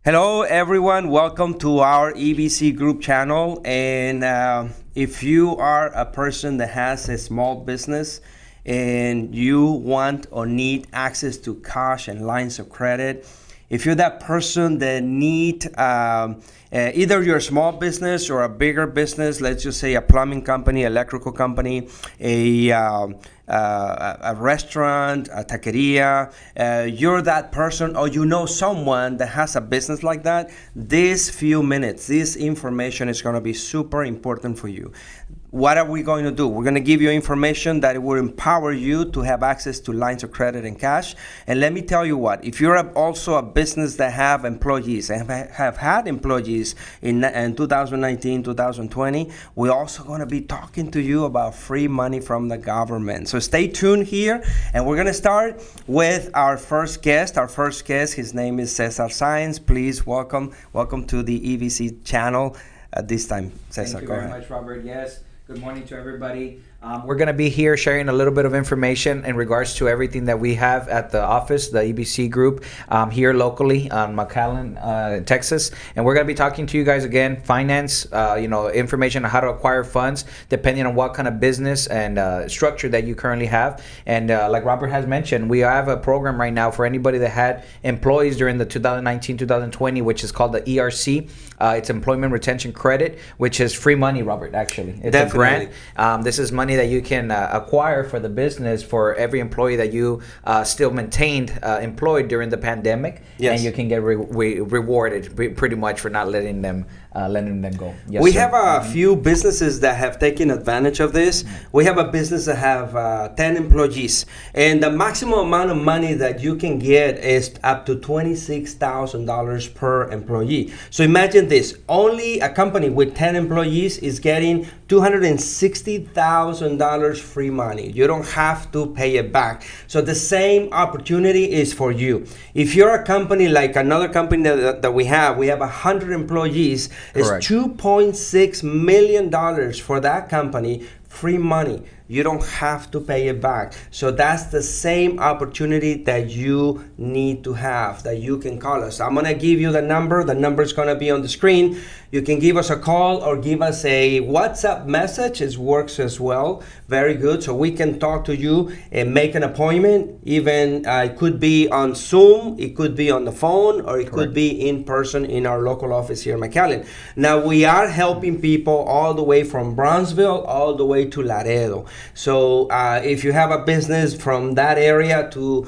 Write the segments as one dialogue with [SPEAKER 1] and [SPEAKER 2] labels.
[SPEAKER 1] Hello, everyone. Welcome to our EBC group channel. And if you are a person that has a small business and you want or need access to cash and lines of credit, if you're that person that need either your small business or a bigger business, let's just say a plumbing company, electrical company, a restaurant, a taqueria, you're that person or you know someone that has a business like that, these few minutes, this information is going to be super important for you. What are we going to do? We're going to give you information that will empower you to have access to lines of credit and cash. And let me tell you what, if you're also a business that have employees and have had employees in 2019, 2020, we're also going to be talking to you about free money from the government. So stay tuned here, and we're going to start with our first guest. Our first guest, his name is Cesar Saenz. Please welcome to the EVC channel at this time. Cesar,
[SPEAKER 2] Thank you very much, Robert. Yes. Good morning to everybody. We're going to be here sharing a little bit of information in regards to everything that we have at the office, the EBC group, here locally on McAllen, Texas. And we're going to be talking to you guys again, finance, information on how to acquire funds, depending on what kind of business and structure that you currently have. And like Robert has mentioned, we have a program right now for anybody that had employees during the 2019-2020, which is called the ERC. It's Employment Retention Credit, which is free money, Robert, actually. It's
[SPEAKER 1] Definitely.
[SPEAKER 2] a grant. This is money that you can acquire for the business for every employee that you still maintained employed during the pandemic.
[SPEAKER 1] Yes.
[SPEAKER 2] And you can get rewarded pretty much for not letting them go. Yes,
[SPEAKER 1] we
[SPEAKER 2] sir.
[SPEAKER 1] have a few businesses that have taken advantage of this. We have a business that have 10 employees, and the maximum amount of money that you can get is up to $26,000 per employee. So imagine this, only a company with 10 employees is getting $260,000 free money. You don't have to pay it back. So the same opportunity is for you. If you're a company like another company that we have 100 employees, it's $2.6 million for that company, free money. You don't have to pay it back. So that's the same opportunity that you need to have, that you can call us. I'm gonna give you the number. The number is gonna be on the screen. You can give us a call or give us a WhatsApp message. It works as well. Very good. So we can talk to you and make an appointment. Even it could be on Zoom, it could be on the phone, or it could be in person in our local office here in McAllen. Now we are helping people all the way from Brownsville all the way to Laredo. So if you have a business from that area to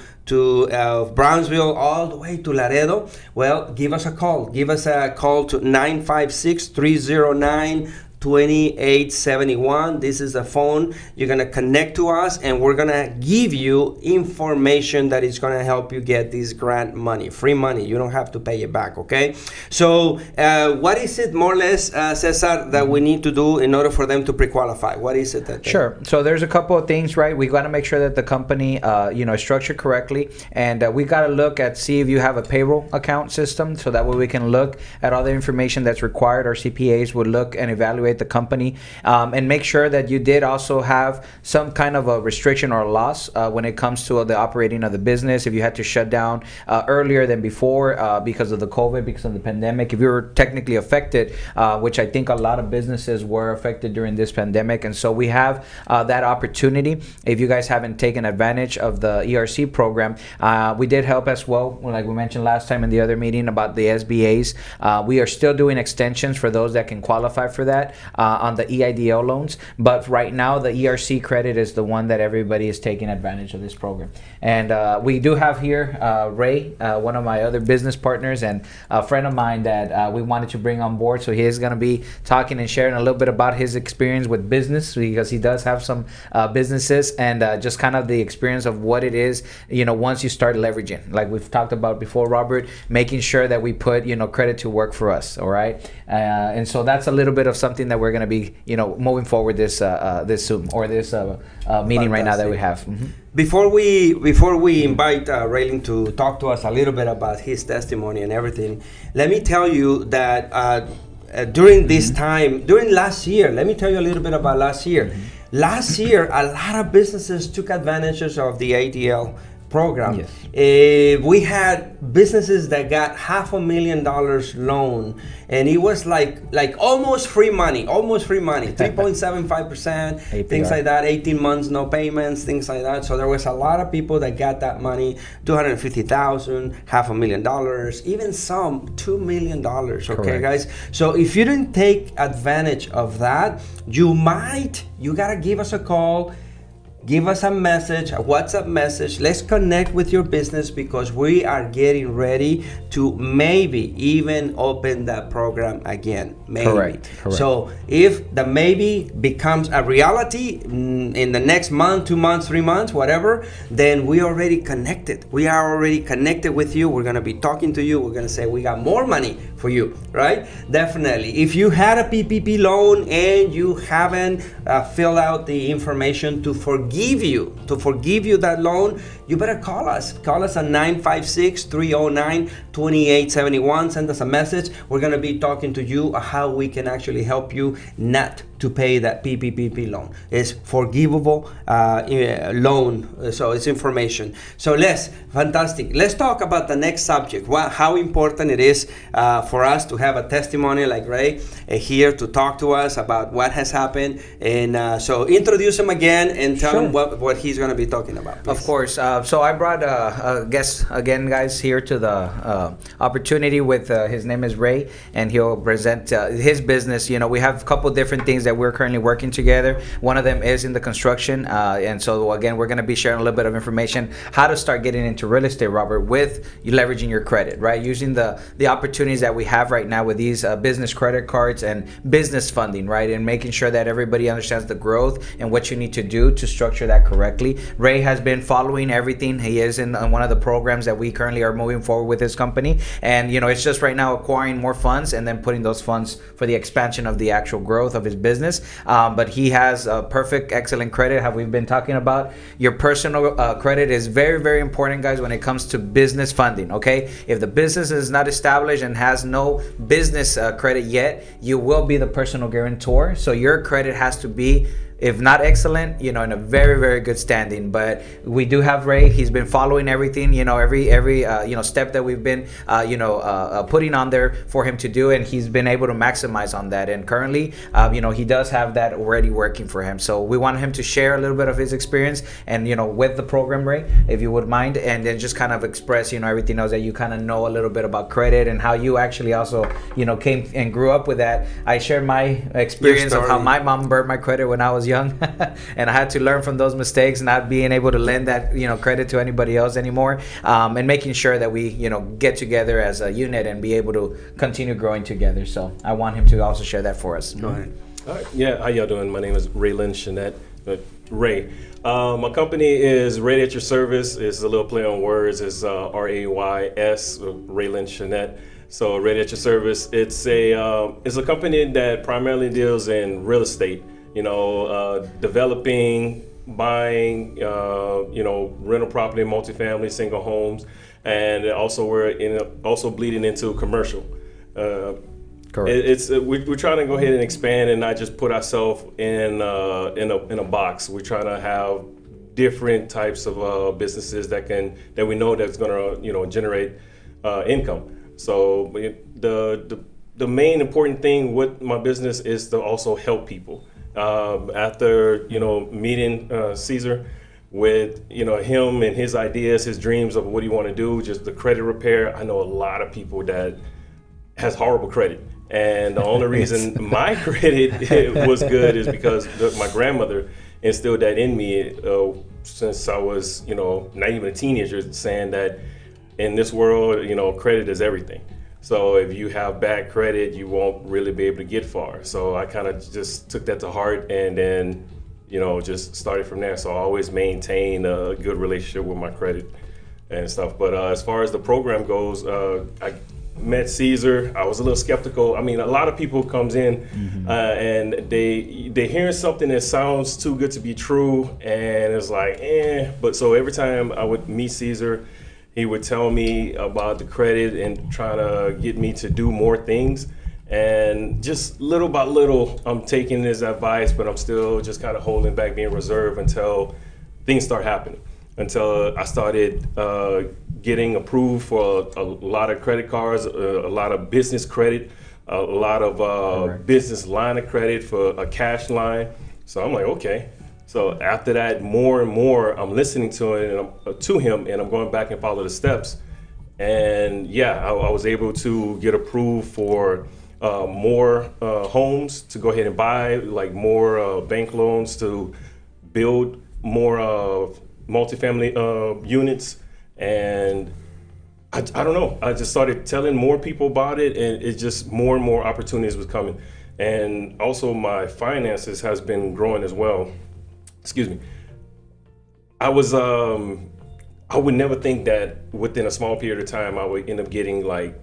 [SPEAKER 1] Brownsville all the way to Laredo, well, give us a call. Give us a call to 956-309-2871. This is the phone. You're going to connect to us, and we're going to give you information that is going to help you get this grant money, free money. You don't have to pay it back, okay? So what is it, more or less, Cesar, that we need to do in order for them to pre-qualify? What is it that
[SPEAKER 2] Sure. So there's a couple of things, right? We got to make sure that the company, is structured correctly, and we got to look at, see if you have a payroll account system, so that way we can look at all the information that's required. Our CPAs would look and evaluate the company and make sure that you did also have some kind of a restriction or a loss when it comes to the operating of the business. If you had to shut down earlier than before because of the COVID, because of the pandemic, if you were technically affected, which I think a lot of businesses were affected during this pandemic. And so we have that opportunity. If you guys haven't taken advantage of the ERC program, we did help as well, like we mentioned last time in the other meeting about the SBAs. We are still doing extensions for those that can qualify for that on the EIDL loans, but right now the ERC credit is the one that everybody is taking advantage of this program. And we do have here Ray, one of my other business partners and a friend of mine that we wanted to bring on board. So he is going to be talking and sharing a little bit about his experience with business, because he does have some businesses, and just kind of the experience of what it is, once you start leveraging, like we've talked about before, Robert, making sure that we put, credit to work for us. All right. And so that's a little bit of something that we're going to be, moving forward this Zoom or this meeting right now that we have. Mm-hmm.
[SPEAKER 1] Before we invite Raylan to talk to us a little bit about his testimony and everything, let me tell you that during this time, during last year, let me tell you a little bit about last year. Last year, a lot of businesses took advantages of the ADL program.
[SPEAKER 2] Yes.
[SPEAKER 1] We had businesses that got $500,000 loan, and it was like almost free money, 3.75%, things like that, 18 months, no payments, things like that. So there was a lot of people that got that money, $250,000, $500,000, even some $2 million. Okay,
[SPEAKER 2] Correct.
[SPEAKER 1] guys. So if you didn't take advantage of that, you gotta give us a call. Give us a message, a WhatsApp message. Let's connect with your business, because we are getting ready to maybe even open that program again. Maybe.
[SPEAKER 2] Correct.
[SPEAKER 1] So if the maybe becomes a reality in the next month, 2 months, 3 months, whatever, then we already connected. We are already connected with you. We're going to be talking to you. We're going to say we got more money for you, right? Definitely. If you had a PPP loan and you haven't filled out the information to forgive you that loan, you better call us. Call us at 956-309-2871. Send us a message. We're going to be talking to you how we can actually help you not to pay that PPP loan. It's forgivable loan, so it's information. So fantastic. Let's talk about the next subject. How important it is for us to have a testimony like Ray here to talk to us about what has happened. And so introduce him again and tell him what he's going to be talking about, please.
[SPEAKER 2] Of course. So I brought a guest again, guys, here to the opportunity with his name is Ray, and he'll present his business. You know, we have a couple different things that we're currently working together. One of them is in the construction, and so again, we're going to be sharing a little bit of information how to start getting into real estate, Robert, with you leveraging your credit, right? Using the opportunities that we have right now with these business credit cards and business funding, right? And making sure that everybody understands the growth and what you need to do to structure that correctly. Ray has been following everything. He is in one of the programs that we currently are moving forward with his company, and you know, it's just right now acquiring more funds and then putting those funds for the expansion of the actual growth of his business. But he has perfect, excellent credit. Have we been talking about your personal credit is very, very important, guys, when it comes to business funding. Okay, if the business is not established and has no business credit yet, you will be the personal guarantor. So your credit has to be, if not excellent, you know, in a very, very good standing. But we do have Ray. He's been following everything, you know, every you know, step that we've been putting on there for him to do, and he's been able to maximize on that. And currently, you know, he does have that already working for him. So we want him to share a little bit of his experience and, you know, with the program, Ray, if you would mind, and then just kind of express, you know, everything else that you kind of know a little bit about credit and how you actually also, you know, came and grew up with that. I shared my experience of how my mom burned my credit when I was young, and I had to learn from those mistakes, not being able to lend that, you know, credit to anybody else anymore, and making sure that we, you know, get together as a unit and be able to continue growing together. So I want him to also share that for us.
[SPEAKER 1] Go ahead.
[SPEAKER 3] All right. Yeah, how y'all doing? My name is Raylan Chanette. Ray. My company is Ray at Your Service. It's a little play on words. It's RAYS, Raylan Chanette. So Ray at Your Service. It's a company that primarily deals in real estate. You know, developing, buying, you know, rental property, multifamily, single homes, and also we're also bleeding into commercial. Correct. We're trying to go ahead and expand and not just put ourselves in a box. We're trying to have different types of businesses that we know that's going to, you know, generate income. So the main important thing with my business is to also help people. After, you know, meeting Caesar, with, you know, him and his ideas, his dreams of what he want to do, just the credit repair. I know a lot of people that has horrible credit, and the only reason my credit was good is because my grandmother instilled that in me since I was, you know, not even a teenager, saying that in this world, you know, credit is everything. So if you have bad credit, you won't really be able to get far. So I kind of just took that to heart, and then, you know, just started from there. So I always maintain a good relationship with my credit and stuff. But as far as the program goes, I met Caesar. I was a little skeptical. I mean, a lot of people comes in and they hearing something that sounds too good to be true, and it's like, But so every time I would meet Caesar, he would tell me about the credit and try to get me to do more things. And just little by little, I'm taking his advice, but I'm still just kind of holding back, being reserved until things start happening. until I started getting approved for a lot of credit cards, a lot of business credit, a lot of business line of credit for a cash line. So I'm like, okay. So after that, more and more, I'm listening to it and to him, and I'm going back and follow the steps. And yeah, I was able to get approved for more homes to go ahead and buy, like more bank loans to build more multifamily units. And I don't know, I just started telling more people about it, and it just more and more opportunities was coming. And also my finances has been growing as well. Excuse me. I would never think that within a small period of time I would end up getting like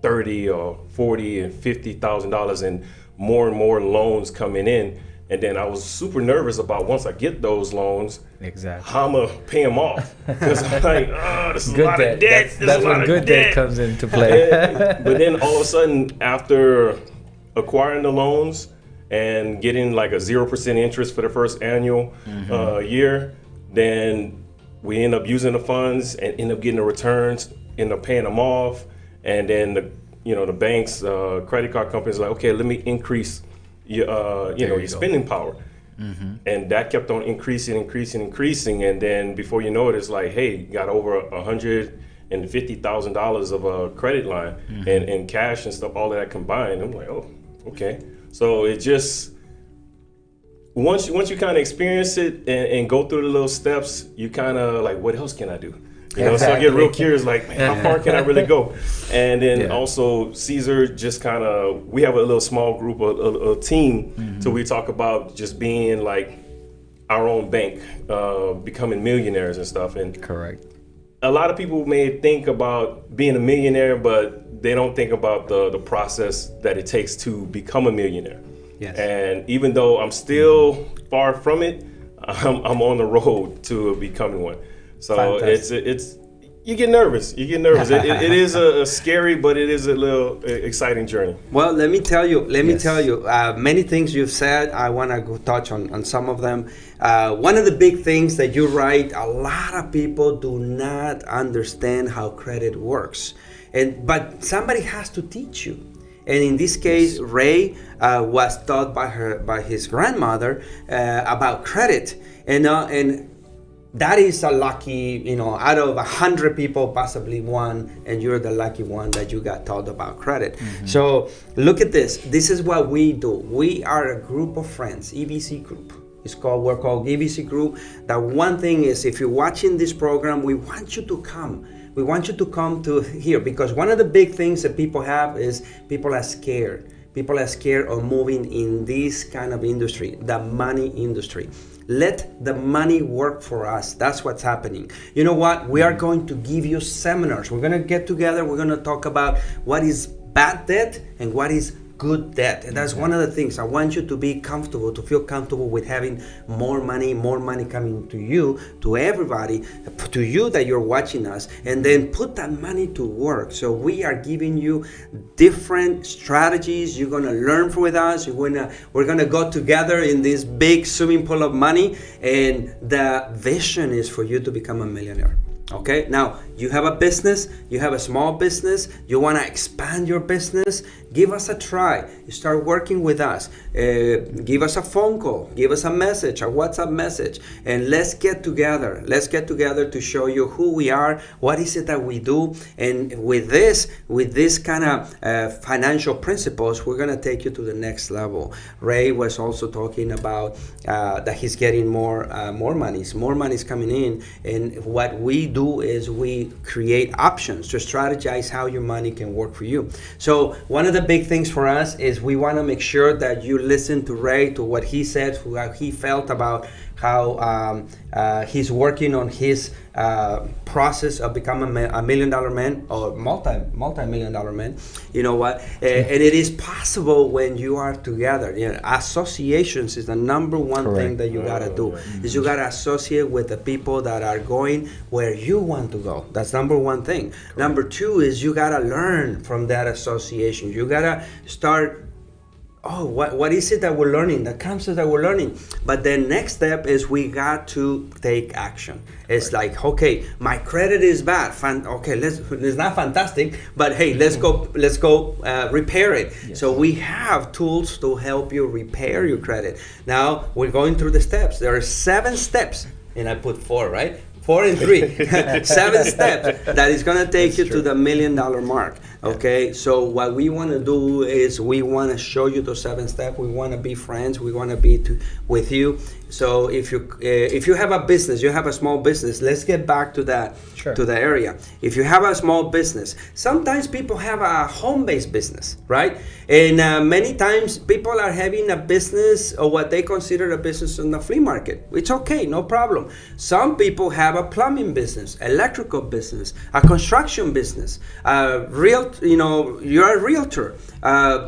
[SPEAKER 3] $30 or $40 and $50,000 and more loans coming in. And then I was super nervous about once I get those loans, how I'm gonna pay them off. Because I'm like, oh, this is a lot of debt.
[SPEAKER 2] That's when good debt comes into play.
[SPEAKER 3] But then all of a sudden, after acquiring the loans and getting like a 0% interest for the first annual year, then we end up using the funds and end up getting the returns, end up paying them off, and then the banks, credit card companies, like, okay, let me increase your spending power. And that kept on increasing, and then before you know it, it's like, hey, got over $150,000 of a credit line and cash and stuff, all of that combined. I'm like, oh, okay. So it just once you kind of experience it and go through the little steps, you kind of like, what else can I do? So I get real curious, like, man, how far can I really go? And then also Caesar just kind of, we have a little small group, a team, so we talk about just being like our own bank, becoming millionaires and stuff. And
[SPEAKER 2] correct.
[SPEAKER 3] A lot of people may think about being a millionaire, but they don't think about the process that it takes to become a millionaire.
[SPEAKER 1] Yes.
[SPEAKER 3] And even though I'm still far from it, I'm on the road to becoming one. So
[SPEAKER 1] fantastic.
[SPEAKER 3] it's you get nervous. It is a scary, but it is a little exciting journey.
[SPEAKER 1] Well, let me tell you. Many things you've said. I want to go touch on some of them. One of the big things that you write, a lot of people do not understand how credit works, but somebody has to teach you. And in this case, Ray was taught by his grandmother about credit, and that is a lucky, out of 100 people, possibly one, and you're the lucky one that you got taught about credit. So look at this. This is what we do. We are a group of friends, EBC Group. We're called EBC Group. The one thing is, if you're watching this program, we want you to come. We want you to come to here, because one of the big things that people have is people are scared. People are scared of moving in this kind of industry, the money industry. Let the money work for us. That's what's happening. You know what? We are going to give you seminars. We're going to get together. We're going to talk about what is bad debt and what is good debt. And that's one of the things. I want you to be comfortable, to feel comfortable with having more money coming to you, to everybody, to you that you're watching us, and then put that money to work. So we are giving you different strategies. You're going to learn with us. We're going to go together in this big swimming pool of money, and the vision is for you to become a millionaire. Okay, now you have a business, you have a small business, you want to expand your business, give us a try. You start working with us. Give us a phone call, give us a message, a WhatsApp message, and let's get together. Let's get together to show you who we are, what is it that we do, and with this kind of financial principles, we're going to take you to the next level. Ray was also talking about that he's getting more money is coming in, and what we do is we create options to strategize how your money can work for you. So one of the big things for us is we want to make sure that you listen to Ray, to what he said, how he felt about how he's working on his process of becoming a $1 million man or multi-million dollar man. You know what? And it is possible when you are together. Associations is the number one thing that you gotta do. Is you gotta associate with the people that are going where you want to go. That's number one thing. Number two is you gotta learn from that association. You gotta start oh, what is it that we're learning? The concepts that we're learning. But the next step is we got to take action. It's like, okay, my credit is bad. Okay, it's not fantastic, but hey, let's go repair it. Yes. So we have tools to help you repair your credit. Now we're going through the steps. There are 7 steps, and I put 4, right? 4 and 3, 7 steps that is going to take you to the $1 million mark. Okay, so what we want to do is we want to show you those 7 steps. We want to be friends. We want to be with you. So if you have a business, you have a small business. Let's get back to that to the area. If you have a small business, sometimes people have a home-based business, right? And many times people are having a business or what they consider a business in the flea market. It's okay, no problem. Some people have a plumbing business, electrical business, a construction business, you're a realtor.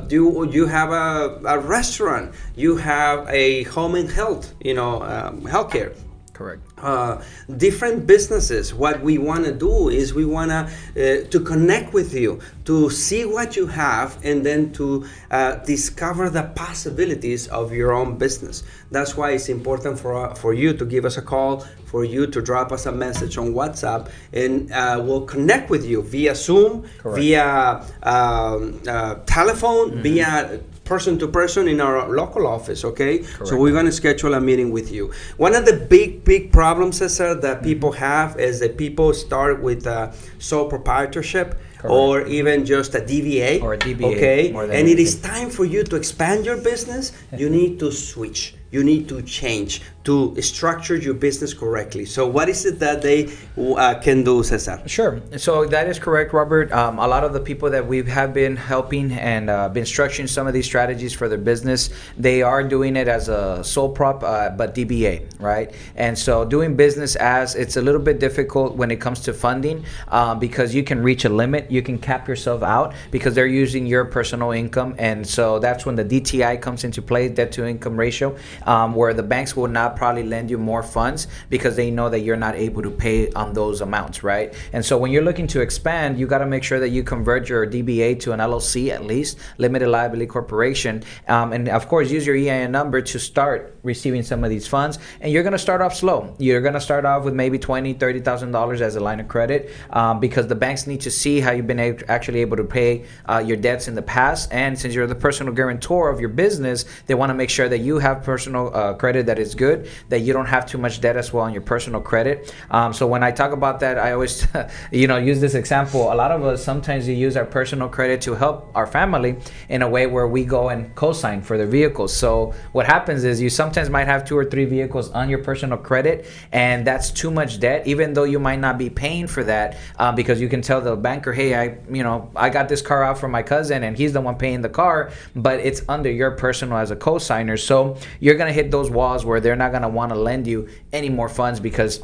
[SPEAKER 1] You have a restaurant. You have a home and health, healthcare.
[SPEAKER 2] Correct.
[SPEAKER 1] Different businesses. What we want to do is we want to connect with you, to see what you have, and then to discover the possibilities of your own business. That's why it's important for you to give us a call, for you to drop us a message on WhatsApp, and we'll connect with you via Zoom,
[SPEAKER 2] Correct.
[SPEAKER 1] via telephone, via person to person in our local office, okay? Correct. So we're going to schedule a meeting with you. One of the big problems, Cesar, that people have is that people start with sole proprietorship. Correct. Or even just a DBA.
[SPEAKER 2] Or a DBA.
[SPEAKER 1] Okay? And anything. It is time for you to expand your business. You need to switch. You need to change to structure your business correctly. So what is it that they can do, Cesar?
[SPEAKER 2] Sure. So that is correct, Robert. A lot of the people that we have been helping and been structuring some of these strategies for their business, they are doing it as a sole prop, but DBA, right? And so doing business as, it's a little bit difficult when it comes to funding because you can reach a limit. You can cap yourself out because they're using your personal income. And so that's when the DTI comes into play, debt to income ratio, where the banks will not probably lend you more funds because they know that you're not able to pay on those amounts, right? And so when you're looking to expand, you got to make sure that you convert your DBA to an LLC, at least, limited liability corporation, and of course use your EIN number to start receiving some of these funds. And you're going to start off slow. You're going to start off with maybe $20,000-$30,000 as a line of credit because the banks need to see how you've been actually able to pay your debts in the past. And since you're the personal guarantor of your business, they want to make sure that you have personal credit that is good, that you don't have too much debt as well on your personal credit. So when I talk about that, I always use this example. A lot of us sometimes we use our personal credit to help our family in a way where we go and co-sign for their vehicles. So what happens is you sometimes might have 2 or 3 vehicles on your personal credit, and that's too much debt, even though you might not be paying for that because you can tell the banker, hey, I got this car out from my cousin and he's the one paying the car, but it's under your personal as a co-signer. So you're going to hit those walls where they're not going to want to lend you any more funds because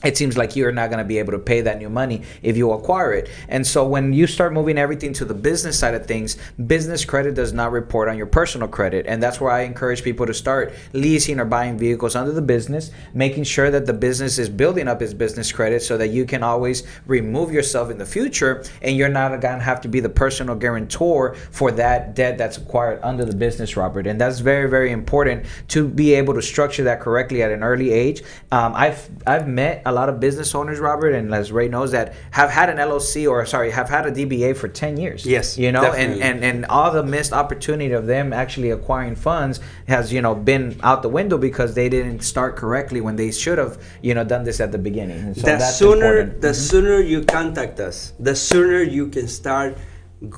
[SPEAKER 2] it seems like you're not going to be able to pay that new money if you acquire it. And so when you start moving everything to the business side of things, business credit does not report on your personal credit. And that's where I encourage people to start leasing or buying vehicles under the business, making sure that the business is building up its business credit so that you can always remove yourself in the future and you're not going to have to be the personal guarantor for that debt that's acquired under the business, Robert. And that's very, very important to be able to structure that correctly at an early age. I've met a lot of business owners, Robert, and as Ray knows, that have had an LLC have had a DBA for 10 years.
[SPEAKER 1] Yes,
[SPEAKER 2] and all the missed opportunity of them actually acquiring funds has, been out the window because they didn't start correctly when they should have, done this at the beginning. And so
[SPEAKER 1] the sooner you contact us, the sooner you can start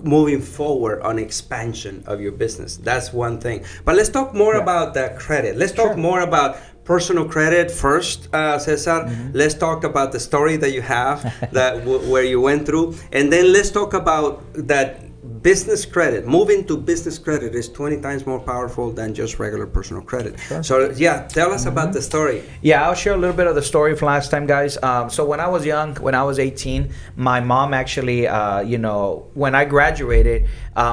[SPEAKER 1] moving forward on expansion of your business. That's one thing. But let's talk more about the credit. Let's talk more about personal credit first, Cesar. Let's talk about the story that you have, where you went through, and then let's talk about that business credit. Moving to business credit is 20 times more powerful than just regular personal creded. Sure. So tell us about the story.
[SPEAKER 2] Yeah, I'll share a little bit of the story from last time, guys. So when I was young, when I was 18, my mom actually, when I graduated,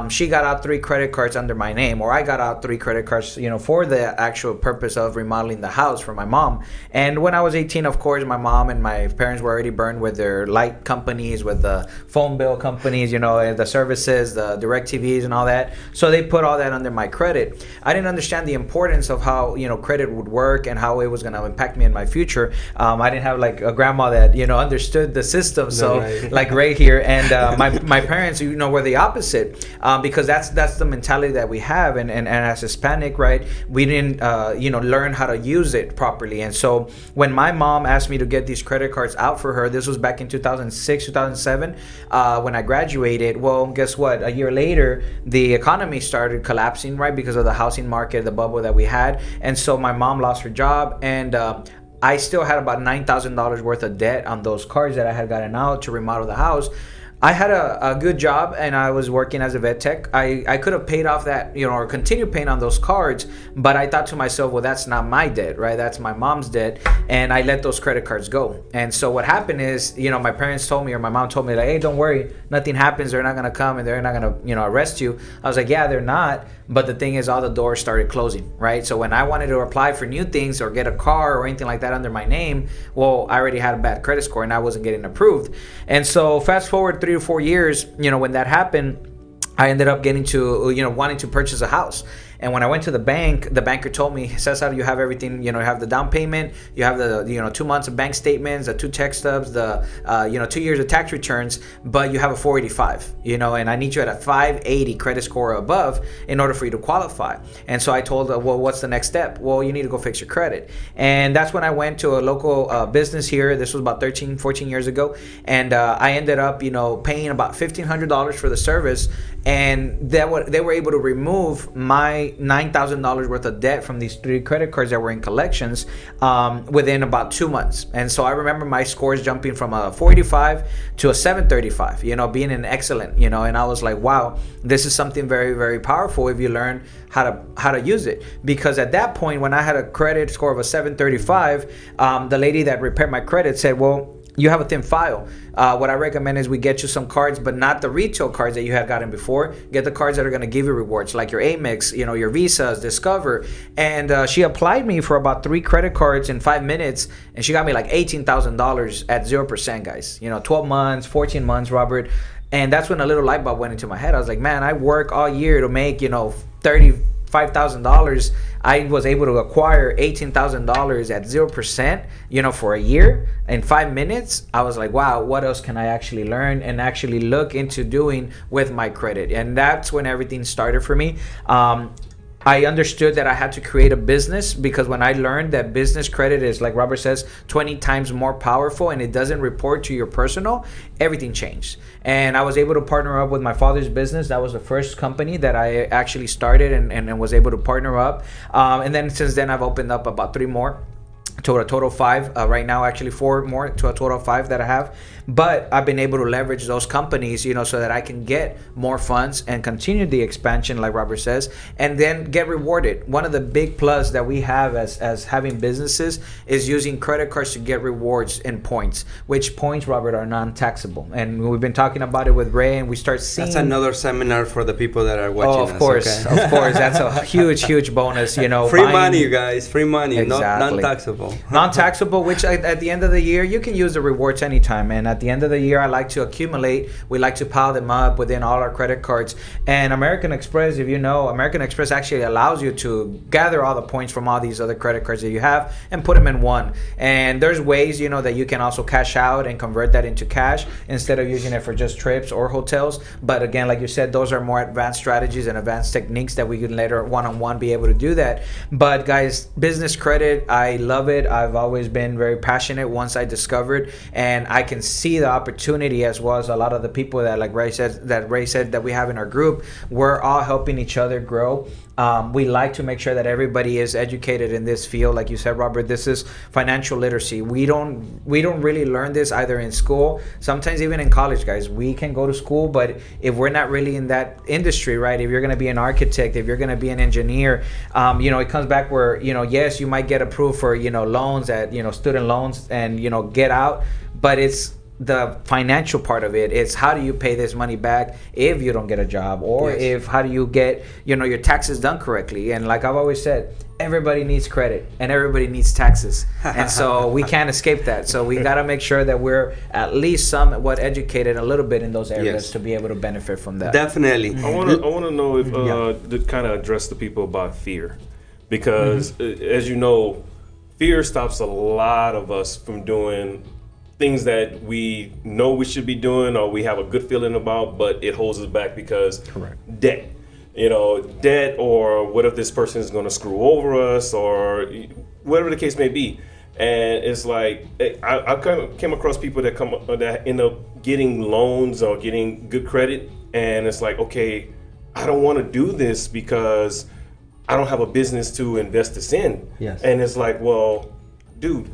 [SPEAKER 2] she got out 3 credit cards under my name, or I got out 3 credit cards, for the actual purpose of remodeling the house for my mom. And when I was 18, of course, my mom and my parents were already burned with their light companies, with the phone bill companies, the services. boxes, the direct TVs and all that. So they put all that under my credit. I didn't understand the importance of how, credit would work and how it was going to impact me in my future. I didn't have like a grandma that, understood the system. So like right here. And my parents, were the opposite, because that's the mentality that we have. And as Hispanic, right, we didn't, learn how to use it properly. And so when my mom asked me to get these credit cards out for her, this was back in 2006, 2007, when I graduated. Well, guess what? A year later, the economy started collapsing, right, because of the housing market, the bubble that we had. And so my mom lost her job, and I still had about $9,000 worth of debt on those cards that I had gotten out to remodel the house. I had a good job, and I was working as a vet tech. I could have paid off that, or continue paying on those cards, but I thought to myself, well, that's not my debt, right? That's my mom's debt, and I let those credit cards go. And so what happened is, my parents told me, or my mom told me, like, hey, don't worry, nothing happens. They're not going to come, and they're not going to, arrest you. I was like, yeah, they're not. But the thing is, all the doors started closing, right? So when I wanted to apply for new things or get a car or anything like that under my name, well, I already had a bad credit score and I wasn't getting approved. And so fast forward 3 to 4 years, when that happened, I ended up getting to, wanting to purchase a house. And when I went to the banker told me, Cesar, you have everything, you have the down payment, you have the, 2 months of bank statements, the 2 tax stubs, the, 2 years of tax returns, but you have a 485, and I need you at a 580 credit score or above in order for you to qualify. And so I told her, well, what's the next step? Well, you need to go fix your credit. And that's when I went to a local business here. This was about 13, 14 years ago. And I ended up, paying about $1,500 for the service. And they were able to remove my $9,000 worth of debt from these 3 credit cards that were in collections within about 2 months. And so I remember my scores jumping from a 485 to a 735, being an excellent, and I was like, wow, this is something very, very powerful if you learn how to use it. Because at that point, when I had a credit score of a 735, the lady that repaired my credit said, well, you have a thin file. What I recommend is we get you some cards, but not the retail cards that you had gotten before. Get the cards that are going to give you rewards, like your Amex, your Visas, Discover. And she applied me for about 3 credit cards in 5 minutes, and she got me like $18,000 at 0%, guys. 12 months, 14 months, Robert. And that's when a little light bulb went into my head. I was like, man, I work all year to make, $35,000. I was able to acquire $18,000 at 0%, for a year in 5 minutes. I was like, wow, what else can I actually learn and actually look into doing with my credit? And that's when everything started for me. I understood that I had to create a business, because when I learned that business credit is, like Robert says, 20 times more powerful and it doesn't report to your personal, everything changed. And I was able to partner up with my father's business. That was the first company that I actually started and was able to partner up. And then since then, I've opened up about 3 more. To a total of 5 right now, actually 4 more to a total of 5 that I have. But I've been able to leverage those companies, so that I can get more funds and continue the expansion, like Robert says, and then get rewarded. One of the big plus that we have as having businesses is using credit cards to get rewards and points, which points, Robert, are non-taxable. And we've been talking about it with Ray, and we start seeing...
[SPEAKER 1] That's another seminar for the people that are watching us.
[SPEAKER 2] Of course. That's a huge bonus,
[SPEAKER 1] Free money, you guys. Free money,
[SPEAKER 2] exactly.
[SPEAKER 1] Non-taxable.
[SPEAKER 2] Non-taxable, which at the end of the year, you can use the rewards anytime. And at the end of the year, I like to accumulate. We like to pile them up within all our credit cards. And American Express, if you know, American Express actually allows you to gather all the points from all these other credit cards that you have and put them in one. And there's ways, that you can also cash out and convert that into cash instead of using it for just trips or hotels. But again, like you said, those are more advanced strategies and advanced techniques that we can later one-on-one be able to do that. But guys, business credit, I love it. I've always been very passionate once I discovered, and I can see the opportunity, as well as a lot of the people that, like Ray said, that we have in our group. We're all helping each other grow. We like to make sure that everybody is educated in this field. Like you said, Robert, this is financial literacy. We don't really learn this either in school, sometimes even in college, guys. We can go to school, but if we're not really in that industry, right? If you're going to be an architect, if you're going to be an engineer, it comes back where, yes, you might get approved for, loans at, student loans and, get out, but it's the financial part of it. It's how do you pay this money back if you don't get a job, or how do you get your taxes done correctly. And like I've always said, everybody needs credit and everybody needs taxes, and so we can't escape that. So we got to make sure that we're at least somewhat educated a little bit in those areas to be able to benefit from that.
[SPEAKER 1] Definitely.
[SPEAKER 3] I want to know if to kind of address the people about fear, because as you know, fear stops a lot of us from doing things that we know we should be doing or we have a good feeling about, but it holds us back because debt. Debt, or what if this person is going to screw over us, or whatever the case may be. And it's like, I kind of came across people that end up getting loans or getting good credit, and it's like, okay, I don't want to do this because I don't have a business to invest this in.
[SPEAKER 1] Yes.
[SPEAKER 3] And it's like, well, dude,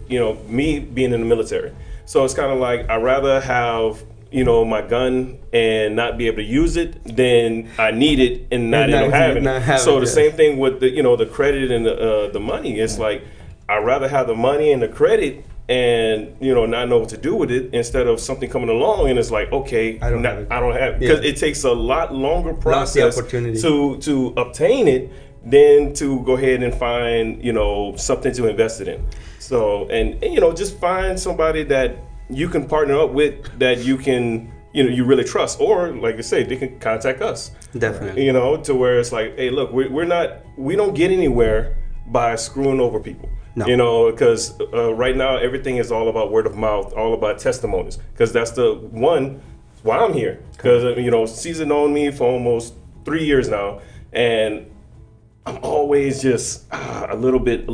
[SPEAKER 3] me being in the military, so it's kind of like I'd rather have my gun and not be able to use it than I need it and not end up having it. So the same thing with the the credit and the money. It's like I'd rather have the money and the credit and not know what to do with it, instead of something coming along and it's like, okay, I don't have it, because it takes a lot longer process to obtain it than to go ahead and find something to invest it in. So and just find somebody that you can partner up with, that you can, you really trust, or like I say, they can contact us.
[SPEAKER 1] Definitely.
[SPEAKER 3] To where it's like, hey, look, we don't get anywhere by screwing over people. No. Because right now everything is all about word of mouth, all about testimonies. Because that's the one why I'm here. Because Caesar known me for almost 3 years now, and I'm always just a little bit.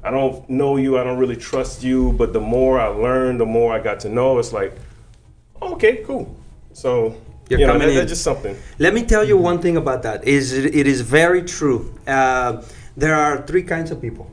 [SPEAKER 3] I don't know you. I don't really trust you. But the more I learn, the more I got to know. It's like, okay, cool. So that's just something.
[SPEAKER 1] Let me tell you one thing about that. It is very true. There are three kinds of people.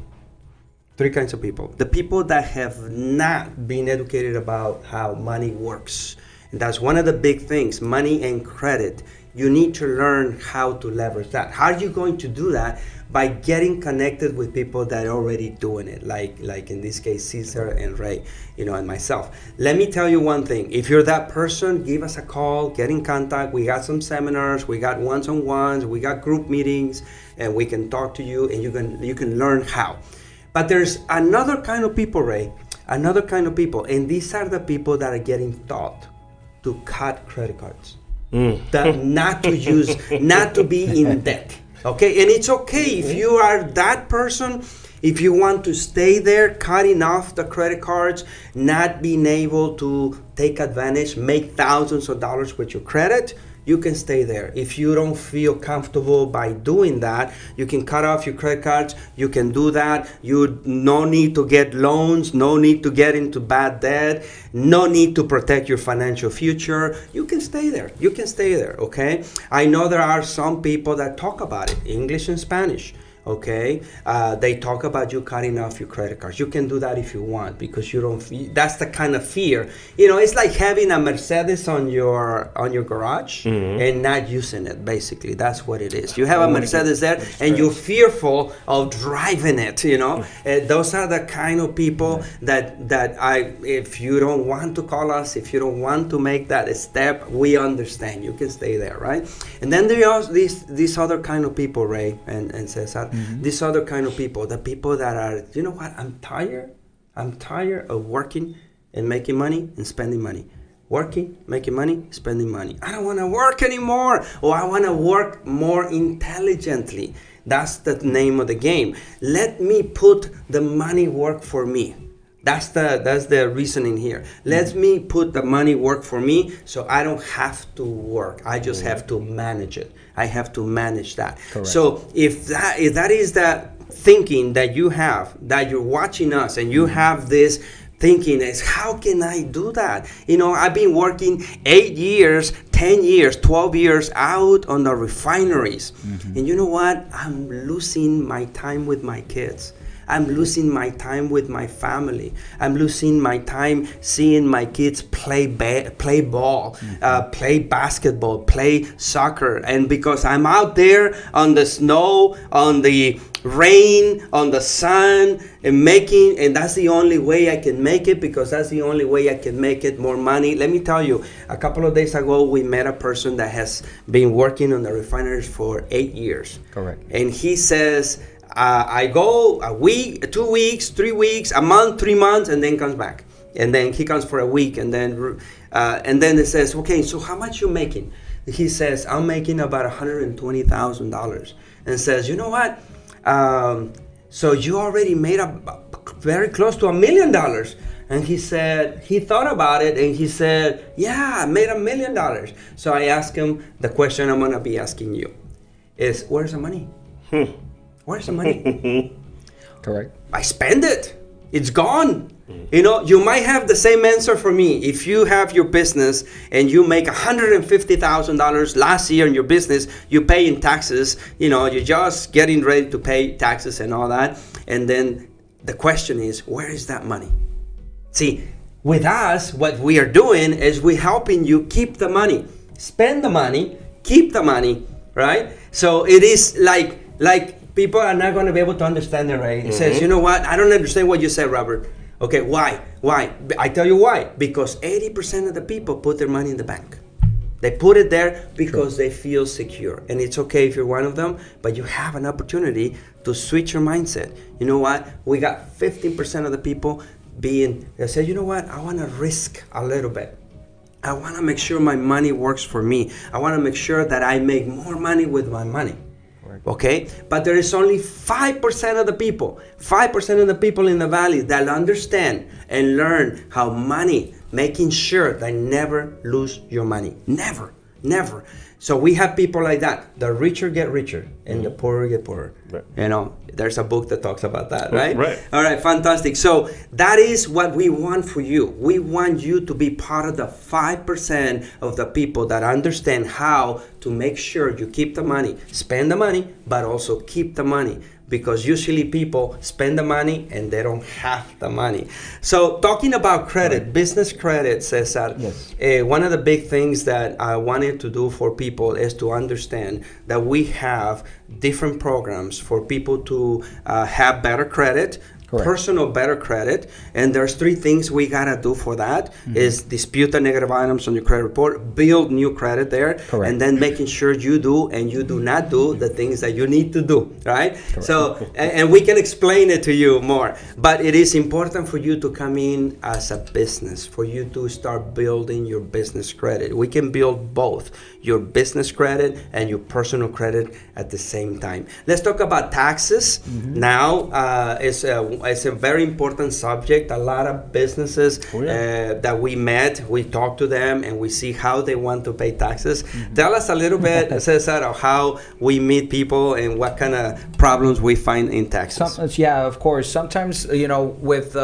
[SPEAKER 1] The people that have not been educated about how money works. And that's one of the big things, money and credit. You need to learn how to leverage that. How are you going to do that? By getting connected with people that are already doing it, like in this case, Caesar and Ray, and myself. Let me tell you one thing. If you're that person, give us a call, get in contact. We got some seminars, we got one-on-ones, we got group meetings, and we can talk to you, and you can learn how. But there's another kind of people, Ray, another kind of people, and these are the people that are getting taught to cut credit cards. That not to use, not to be in debt. Okay, and it's okay if you are that person, if you want to stay there, cutting off the credit cards, not being able to take advantage, make thousands of dollars with your credit, you can stay there. If you don't feel comfortable by doing that, you can cut off your credit cards. You can do that. You no need to get loans, no need to get into bad debt, no need to protect your financial future. You can stay there. You can stay there, okay? I know there are some people that talk about it, English and Spanish. Okay, they talk about you cutting off your credit cards. You can do that if you want, because you don't. That's the kind of fear. It's like having a Mercedes on your garage and not using it. Basically, that's what it is. You have a Mercedes there, and you're fearful of driving it. Those are the kind of people that if you don't want to call us, if you don't want to make that step, we understand. You can stay there, right? And then there are these other kind of people, Ray and Cesar. These other kind of people, the people that are, you know what, I'm tired of working and making money and spending money. Working, making money, spending money. I don't want to work anymore, or I want to work more intelligently. That's the name of the game. Let me put the money work for me. That's the reasoning here. Let me put the money work for me, so I don't have to work. I just have to manage it. I have to manage that. Correct. So if that is that thinking that you have, that you're watching us and you have this thinking is, how can I do that? I've been working 8 years, 10 years, 12 years out on the refineries. And you know what? I'm losing my time with my kids. I'm losing my time with my family. I'm losing my time seeing my kids play ball, play basketball, play soccer. And because I'm out there on the snow, on the rain, on the sun, and that's the only way I can make it, because that's the only way I can make it more money. Let me tell you, a couple of days ago, we met a person that has been working on the refineries for 8 years.
[SPEAKER 2] Correct.
[SPEAKER 1] And he says, I go a week, 2 weeks, 3 weeks, a month, 3 months, and then comes back. And then he comes for a week, and then it says, okay, so how much you making? He says, I'm making about $120,000. And says, you know what? So you already made very close to $1 million. And he said, he thought about it, and he said, yeah, I made $1 million. So I asked him, the question I'm gonna be asking you is, where's the money? Where's the money?
[SPEAKER 2] Correct.
[SPEAKER 1] I spend it. It's gone. You know, you might have the same answer for me. If you have your business and you make $150,000 last year in your business, you pay in taxes, you know, you're just getting ready to pay taxes and all that. And then the question is, where is that money? See, with us, what we are doing is we're helping you keep the money, spend the money, keep the money, right? So it is like people are not going to be able to understand it, right? It says, you know what? I don't understand what you said, Robert. Okay, why? Why? I tell you why. Because 80% of the people put their money in the bank. They put it there because they feel secure. And it's okay if you're one of them, but you have an opportunity to switch your mindset. You know what? We got 15% of the people they say, you know what? I want to risk a little bit. I want to make sure my money works for me. I want to make sure that I make more money with my money. Okay, but there is only 5% of the people, 5% of the people in the valley that understand and learn how money, making sure they never lose your money. Never. So we have people like that. The richer get richer and the poorer get poorer. Right. You know, there's a book that talks about that, right?
[SPEAKER 3] Right.
[SPEAKER 1] All right, fantastic. So that is what we want for you. We want you to be part of the 5% of the people that understand how to make sure you keep the money, spend the money, but also keep the money. Because usually people spend the money and they don't have the money. So talking about credit, business credit, Cesar,
[SPEAKER 2] yes.
[SPEAKER 1] One of the big things that I wanted to do for people is to understand that we have different programs for people to have better credit, correct. Personal better credit, and there's 3 things we gotta do for that. Is dispute the negative items on your credit report, build new credit there, correct. And then making sure you do and you do not do the things that you need to do, right? Correct. So, and we can explain it to you more, but it is important for you to come in as a business, for you to start building your business credit. We can build both your business credit and your personal credit at the same time. Let's talk about taxes. Now, it's a very important subject. A lot of businesses that we met, we talked to them and we see how they want to pay taxes. Tell us a little bit, Cesar, of how we meet people and what kind of problems we find in taxes.
[SPEAKER 2] Yeah, of course. Sometimes, you know, with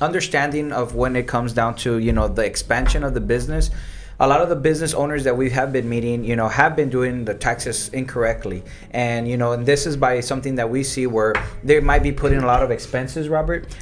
[SPEAKER 2] understanding of when it comes down to, you know, the expansion of the business, a lot of the business owners that we have been meeting, you know, have been doing the taxes incorrectly. And, you know, and this is by something that we see where they might be putting a lot of expenses, Robert,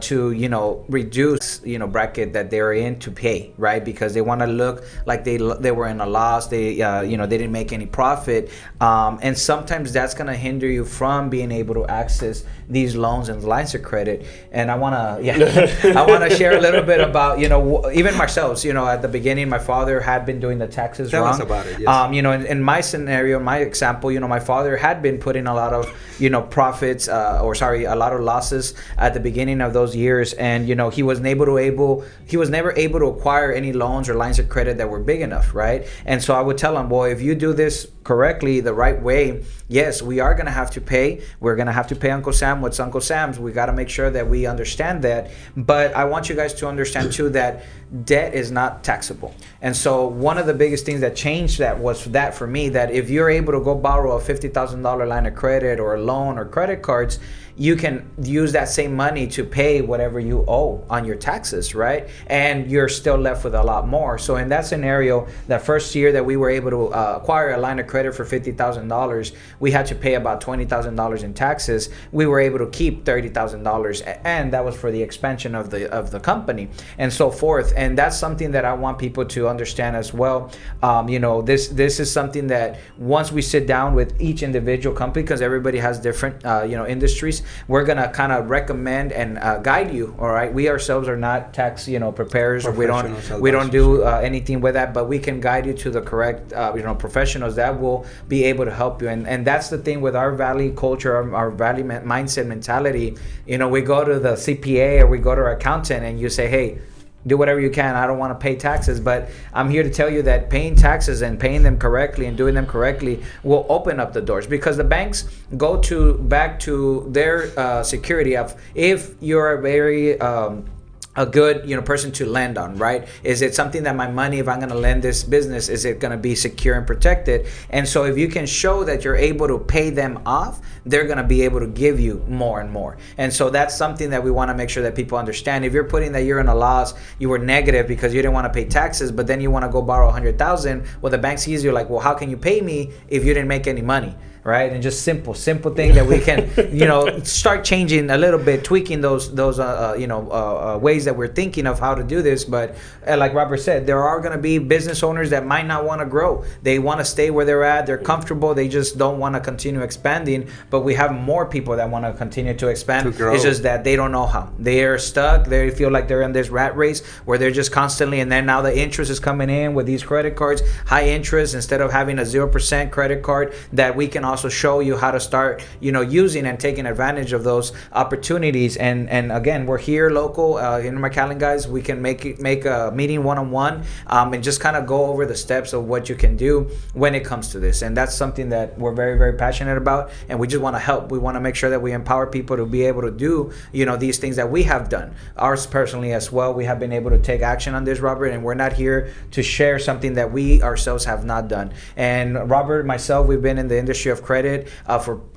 [SPEAKER 2] to, you know, reduce, you know, bracket that they're in to pay, right? Because they want to look like they were in a loss. They, you know, they didn't make any profit. And sometimes that's going to hinder you from being able to access these loans and lines of credit. And I want to, I want to share a little bit about, you know, even myself, you know, at the beginning, my father had been doing the taxes
[SPEAKER 1] wrong.
[SPEAKER 2] Tell
[SPEAKER 1] us about it, yes.
[SPEAKER 2] You know, in my scenario, my example, you know, my father had been putting a lot of, you know, profits, a lot of losses at the beginning of those years. And, you know, he was never able to acquire any loans or lines of credit that were big enough, right? And so I would tell him, boy, if you do this correctly, the right way, yes, we are going to have to pay. We're going to have to pay Uncle Sam what's Uncle Sam's. We got to make sure that we understand that. But I want you guys to understand too that debt is not taxable. And so one of the biggest things that changed that was that for me, that if you're able to go borrow a $50,000 line of credit or a loan or credit cards, you can use that same money to pay whatever you owe on your taxes, right? And you're still left with a lot more. So in that scenario, that first year that we were able to acquire a line of credit for $50,000, we had to pay about $20,000 in taxes. We were able to keep $30,000, and that was for the expansion of the company and so forth. And that's something that I want people to understand as well. You know, this is something that once we sit down with each individual company, because everybody has different you know, industries, we're gonna kind of recommend and guide you. All right, we ourselves are not tax preparers. We don't do anything with that, but we can guide you to the correct professionals that will be able to help you. And that's the thing with our Valley culture, our Valley mindset mentality. We go to the CPA or we go to our accountant and you say, hey, do whatever you can. I don't want to pay taxes, but I'm here to tell you that paying taxes and paying them correctly and doing them correctly will open up the doors, because the banks go back to their security of if you're a very a good person to lend on, right? Is it something that my money, if I'm going to lend this business, is it going to be secure and protected? And so if you can show that you're able to pay them off, they're going to be able to give you more and more. And so that's something that we want to make sure that people understand. If you're putting that you're in a loss, you were negative because you didn't want to pay taxes, but then you want to go borrow 100,000, well, the bank sees you like, well, how can you pay me if you didn't make any money? Right? And just simple thing that we can, start changing a little bit, tweaking those ways that we're thinking of how to do this. But like Robert said, there are going to be business owners that might not want to grow. They want to stay where they're at. They're comfortable. They just don't want to continue expanding. But we have more people that want to continue to expand. It's just that they don't know how. They are stuck. They feel like they're in this rat race where they're just constantly, and then now the interest is coming in with these credit cards, high interest, instead of having a 0% credit card that we can also show you how to start using and taking advantage of those opportunities. And again, we're here local in McAllen, guys. We can make a meeting one-on-one and just kind of go over the steps of what you can do when it comes to this. And that's something that we're very, very passionate about, and we just want to help. We want to make sure that we empower people to be able to do these things that we have done. Ours personally as well, we have been able to take action on this, Robert, and we're not here to share something that we ourselves have not done. And Robert, myself, we've been in the industry of credit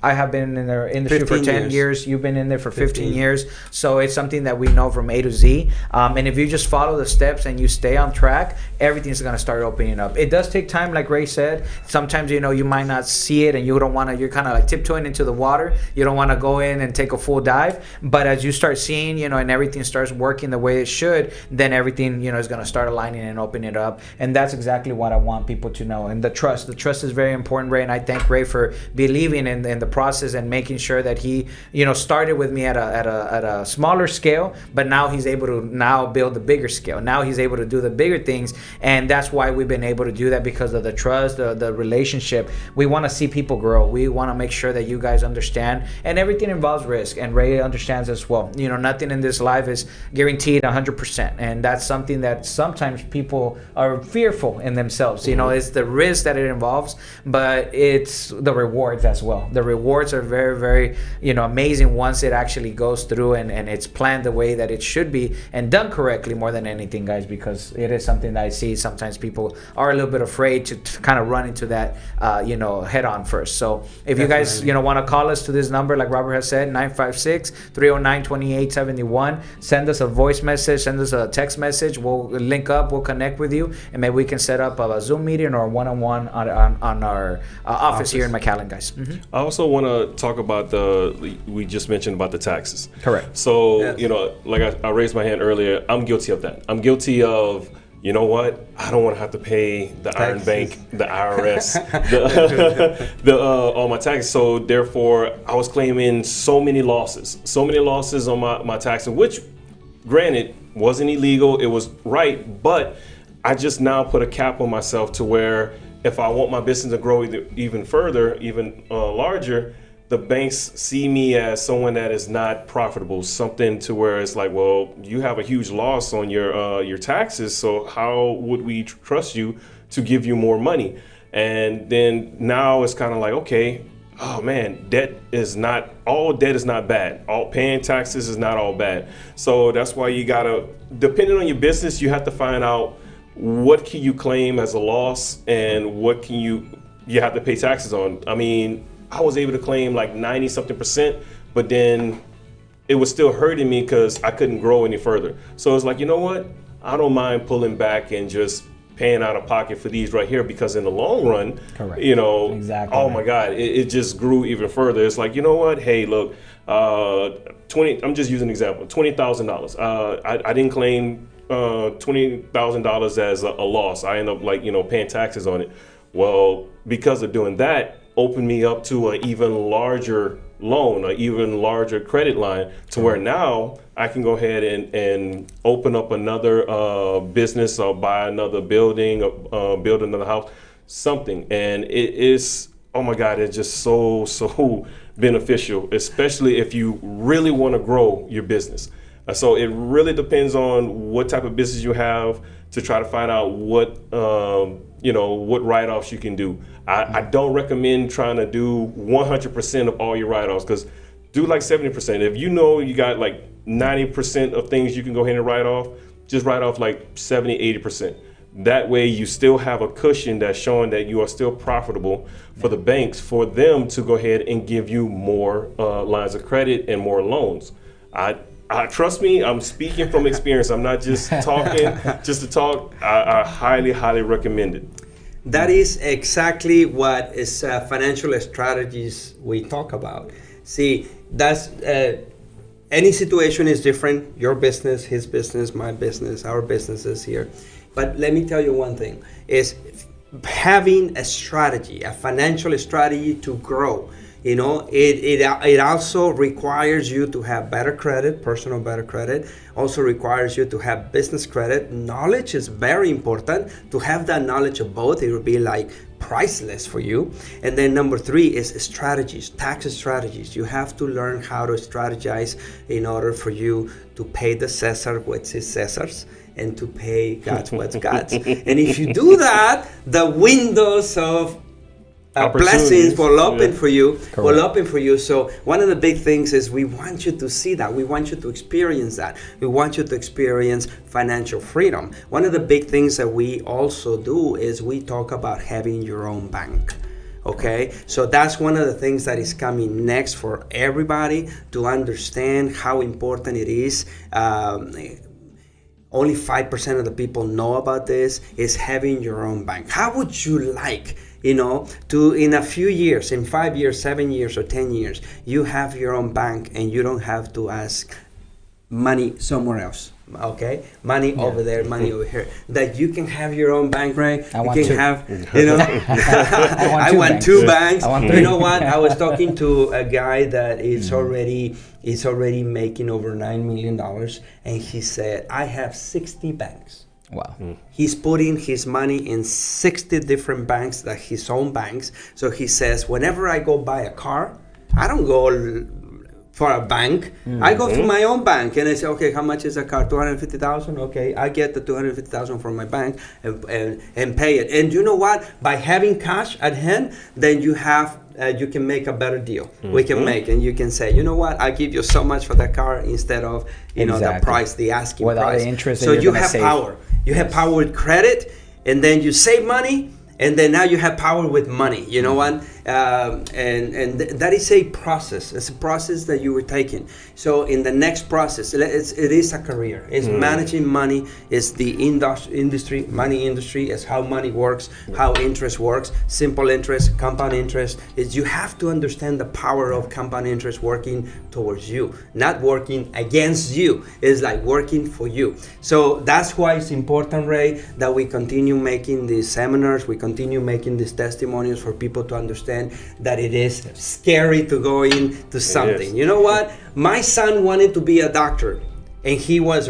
[SPEAKER 2] I have been in the industry for 10 years. You've been in there for 15 years. So it's something that we know from A to Z. And if you just follow the steps and you stay on track, everything's going to start opening up. It does take time, like Ray said. Sometimes, you might not see it and you don't want to, you're kind of like tiptoeing into the water. You don't want to go in and take a full dive. But as you start seeing, and everything starts working the way it should, then everything, is going to start aligning and opening it up. And that's exactly what I want people to know. And the trust is very important, Ray. And I thank Ray for believing in the process and making sure that he started with me at a smaller scale, but now he's able to now build the bigger scale. Now he's able to do the bigger things, and that's why we've been able to do that, because of the trust, the relationship. We want to see people grow. We want to make sure that you guys understand, and everything involves risk, and Ray understands as well. Nothing in this life is guaranteed 100%, and that's something that sometimes people are fearful in themselves. It's the risk that it involves, but it's the rewards as well. The rewards are very, very, amazing once it actually goes through and it's planned the way that it should be and done correctly, more than anything, guys, because it is something that I see sometimes people are a little bit afraid to kind of run into that, head on first. So if you guys, want to call us to this number, like Robert has said, 956-309-2871, send us a voice message, send us a text message. We'll link up, we'll connect with you, and maybe we can set up a Zoom meeting or a one-on-one on our office here in McAllen, guys. Mm-hmm.
[SPEAKER 3] I also want to talk about we just mentioned about the taxes.
[SPEAKER 2] Correct.
[SPEAKER 3] So, like I raised my hand earlier, I'm guilty of that. I'm guilty of, I don't want to have to pay the Iron Bank, the IRS, all my taxes. So therefore, I was claiming so many losses on my taxes, which granted wasn't illegal. It was right, but I just now put a cap on myself to where if I want my business to grow even further, even larger, the banks see me as someone that is not profitable, something to where it's like, well, you have a huge loss on your taxes, so how would we trust you to give you more money? And then now it's kind of like, okay, oh man, debt is not bad. All paying taxes is not all bad. So that's why you gotta, depending on your business, you have to find out what can you claim as a loss and what can you have to pay taxes on. I mean, I was able to claim like 90-something%, but then it was still hurting me because I couldn't grow any further. So it's like, you know what? I don't mind pulling back and just paying out of pocket for these right here, because in the long run,
[SPEAKER 2] correct.
[SPEAKER 3] Exactly. Oh my God, it just grew even further. It's like, you know what? Hey, look, I'm just using an example, $20,000. I didn't claim $20,000 as a loss. I end up paying taxes on it. Well, because of doing that, opened me up to an even larger loan, or even larger credit line, to where now I can go ahead and open up another business or buy another building, build another house, something. And it is, oh my God, it's just so beneficial, especially if you really want to grow your business. So it really depends on what type of business you have to try to find out what what write-offs you can do. I don't recommend trying to do 100% of all your write-offs, because do like 70%. If you know you got like 90% of things you can go ahead and write off, just write off like 70, 80%. That way you still have a cushion that's showing that you are still profitable for the banks, for them to go ahead and give you more lines of credit and more loans. I trust me, I'm speaking from experience. I'm not just talking just to talk. I highly recommend it.
[SPEAKER 1] That is exactly what is financial strategies we talk about. See, that's any situation is different. Your business, his business, my business, our businesses here. But let me tell you one thing, is having a strategy, a financial strategy to grow. You know, it also requires you to have better credit, personal better credit. Also requires you to have business credit. Knowledge is very important. To have that knowledge of both, it will be like priceless for you. And then number 3 is strategies, tax strategies. You have to learn how to strategize in order for you to pay the Caesar what is Caesar's, and to pay God's what's God's. And if you do that, the windows of blessings will open for you. Correct. Will open for you. So one of the big things is we want you to see that. We want you to experience that. We want you to experience financial freedom. One of the big things that we also do is we talk about having your own bank. Okay, so that's one of the things that is coming next for everybody to understand how important it is. Only 5% of the people know about this, is having your own bank. How would you like, to in a few years, in 5 years, 7 years, or 10 years, you have your own bank and you don't have to ask money somewhere else? Okay, money over there, money over here. That you can have your own bank, right?
[SPEAKER 2] I want two.
[SPEAKER 1] I want two banks. You know what? I was talking to a guy that is already making over $9 million, and he said, I have 60 banks.
[SPEAKER 2] Wow.
[SPEAKER 1] He's putting his money in 60 different banks, that his own banks. So he says, whenever I go buy a car, I don't go for a bank. I go to my own bank and I say, okay, how much is a car? 250,000. Okay, I get the 250,000 from my bank and pay it. And you know what? By having cash at hand, then you have you can make a better deal. We can make, and you can say, you know what? I give you so much for that car instead of the price, the asking
[SPEAKER 2] without
[SPEAKER 1] price.
[SPEAKER 2] The interest.
[SPEAKER 1] So you have power. You have power with credit, and then you save money. And then now you have power with money, you know what? And that is a process. It's a process that you were taking. So in the next process, it is a career. It's managing money. It's the industry, money industry. It's how money works, how interest works. Simple interest, compound interest. Is you have to understand the power of compound interest working towards you, not working against you. It's like working for you. So that's why it's important, Ray, that we continue making these seminars. We continue making these testimonials for people to understand that it is scary to go into something. You know what? My son wanted to be a doctor, and he was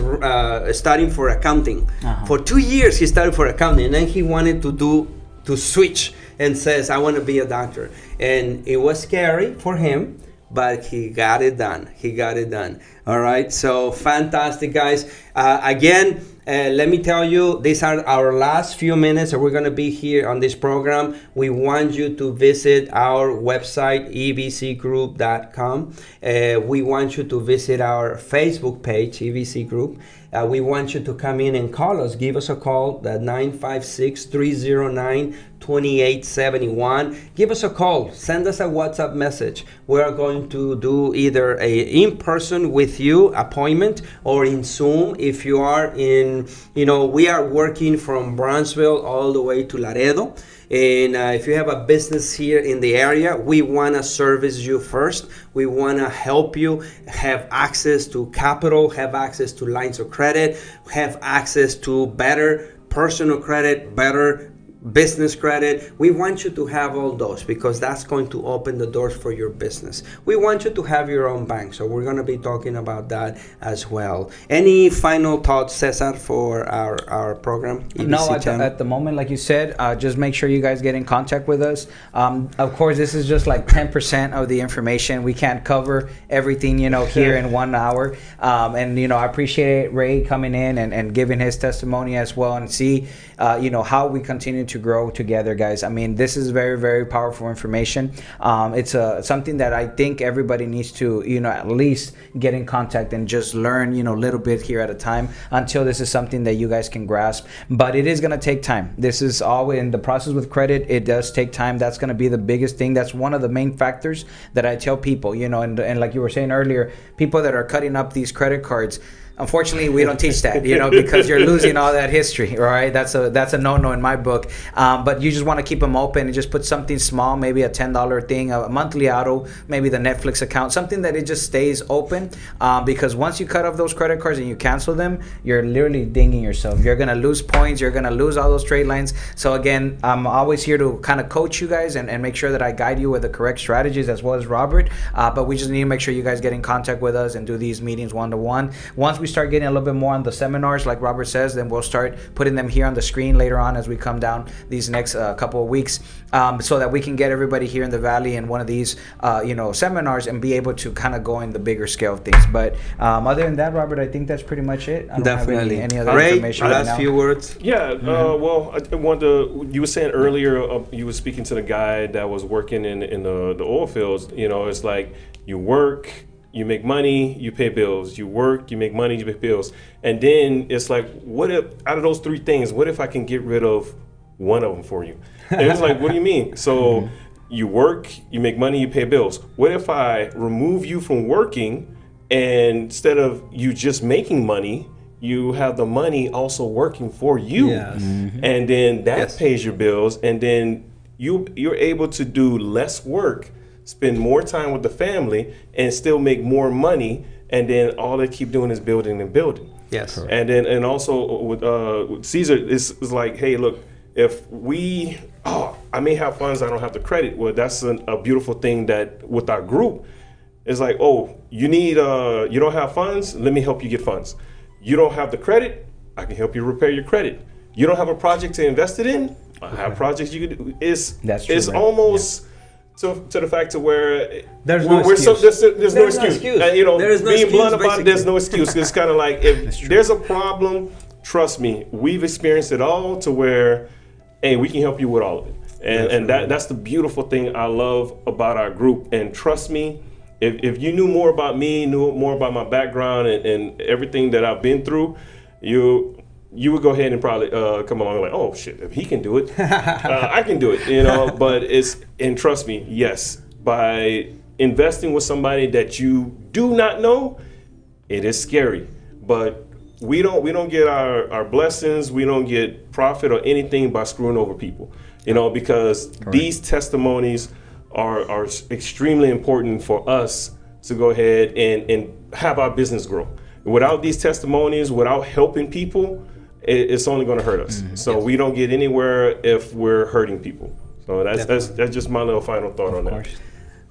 [SPEAKER 1] studying for accounting. For 2 years he studied for accounting, and then he wanted to switch and says, I want to be a doctor. And it was scary for him, but he got it done. All right, so fantastic, guys. Again, let me tell you, these are our last few minutes that we're going to be here on this program. We want you to visit our website, evcgroup.com. We want you to visit our Facebook page, EVC Group. We want you to come in and call us. Give us a call at 956-309-2871. Give us a call. Send us a WhatsApp message. We are going to do either a in-person with you appointment or in Zoom. If you are in, we are working from Brownsville all the way to Laredo. And if you have a business here in the area, we want to service you first. We want to help you have access to capital, have access to lines of credit, have access to better personal credit, better business credit. We want you to have all those because that's going to open the doors for your business. We want you to have your own bank, so we're going to be talking about that as well. Any final thoughts, Cesar, for our program?
[SPEAKER 2] No, at the moment, like you said, just make sure you guys get in contact with us. Of course, this is just like 10% of the information. We can't cover everything, here in 1 hour. And, I appreciate Ray coming in and giving his testimony as well, and see, how we continue to grow together, guys. I mean, this is very, very powerful information. It's something that I think everybody needs to, at least get in contact and just learn, a little bit here at a time until this is something that you guys can grasp. But it is going to take time. This is all in the process with credit. It does take time. That's going to be the biggest thing. That's one of the main factors that I tell people, and like you were saying earlier, people that are cutting up these credit cards. Unfortunately, we don't teach that, because you're losing all that history, right? That's a no-no in my book. But you just want to keep them open and just put something small, maybe a $10 thing, a monthly auto, maybe the Netflix account, something that it just stays open. Because once you cut off those credit cards and you cancel them, you're literally dinging yourself. You're going to lose points. You're going to lose all those trade lines. So again, I'm always here to kind of coach you guys and make sure that I guide you with the correct strategies, as well as Robert. But we just need to make sure you guys get in contact with us and do these meetings one-to-one. Once we start getting a little bit more on the seminars, like Robert says, then we'll start putting them here on the screen later on as we come down these next couple of weeks, so that we can get everybody here in the Valley in one of these seminars and be able to kind of go in the bigger scale of things. But other than that, Robert, I think that's pretty much it. I don't
[SPEAKER 1] Definitely.
[SPEAKER 2] have any other
[SPEAKER 1] Ray,
[SPEAKER 2] information right
[SPEAKER 1] last
[SPEAKER 2] now.
[SPEAKER 1] few words.
[SPEAKER 3] Yeah, well, I wanted to, you were saying earlier, you were speaking to the guy that was working in the oil fields. It's like you work, you make money, you pay bills. You work, you make money, you pay bills. And then it's like, what if, out of those three things, what if I can get rid of one of them for you? And it's like, what do you mean? So you work, you make money, you pay bills. What if I remove you from working, and instead of you just making money, you have the money also working for you?
[SPEAKER 1] Yes.
[SPEAKER 3] And then that pays your bills, and then you're able to do less work, spend more time with the family, and still make more money, and then all they keep doing is building and building.
[SPEAKER 1] Yes.
[SPEAKER 3] Correct. And then also with Caesar, it's like, hey, look, if I may have funds, I don't have the credit. Well, that's a beautiful thing that with our group, it's like, you don't have funds, let me help you get funds. You don't have the credit, I can help you repair your credit. You don't have a project to invest it in, I have projects you could do. It's
[SPEAKER 2] right?
[SPEAKER 3] almost to the fact to where
[SPEAKER 1] there's no excuse.
[SPEAKER 3] There's no excuse.
[SPEAKER 1] There is no
[SPEAKER 3] being
[SPEAKER 1] excuse,
[SPEAKER 3] blunt about
[SPEAKER 1] basically.
[SPEAKER 3] it, there's no excuse. It's kind of like, if there's a problem, trust me, we've experienced it all to where, hey, we can help you with all of it. And that's the beautiful thing I love about our group. And trust me, if you knew more about me, knew more about my background and everything that I've been through, you would go ahead and probably come along like, oh shit, if he can do it, I can do it, But and trust me, yes, by investing with somebody that you do not know, it is scary. But we don't get our blessings, we don't get profit or anything by screwing over people, because these testimonies are extremely important for us to go ahead and have our business grow. Without these testimonies, without helping people, it's only going to hurt us. So we don't get anywhere if we're hurting people. So that's just my little final thought on that.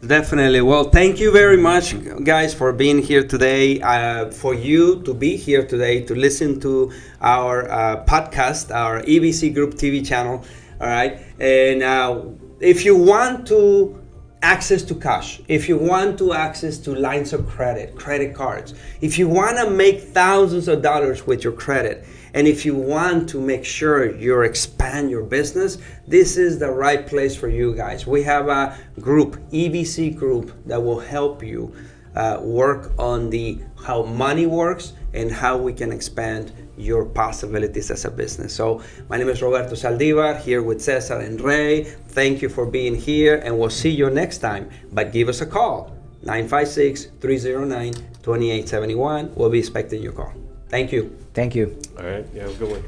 [SPEAKER 1] Definitely. Well, thank you very much, guys, for being here today. For you to be here today to listen to our podcast, our EBC Group TV channel. All right. And if you want to access to cash, if you want to access to lines of credit cards, if you want to make thousands of dollars with your credit, and if you want to make sure you expand your business, this is the right place for you guys. We have a group, EBC Group, that will help you work on how money works and how we can expand your possibilities as a business. So my name is Roberto Saldivar, here with Cesar and Ray. Thank you for being here, and we'll see you next time. But give us a call, 956-309-2871. We'll be expecting your call. Thank you.
[SPEAKER 2] Thank you.
[SPEAKER 3] All right. Yeah, have a good one.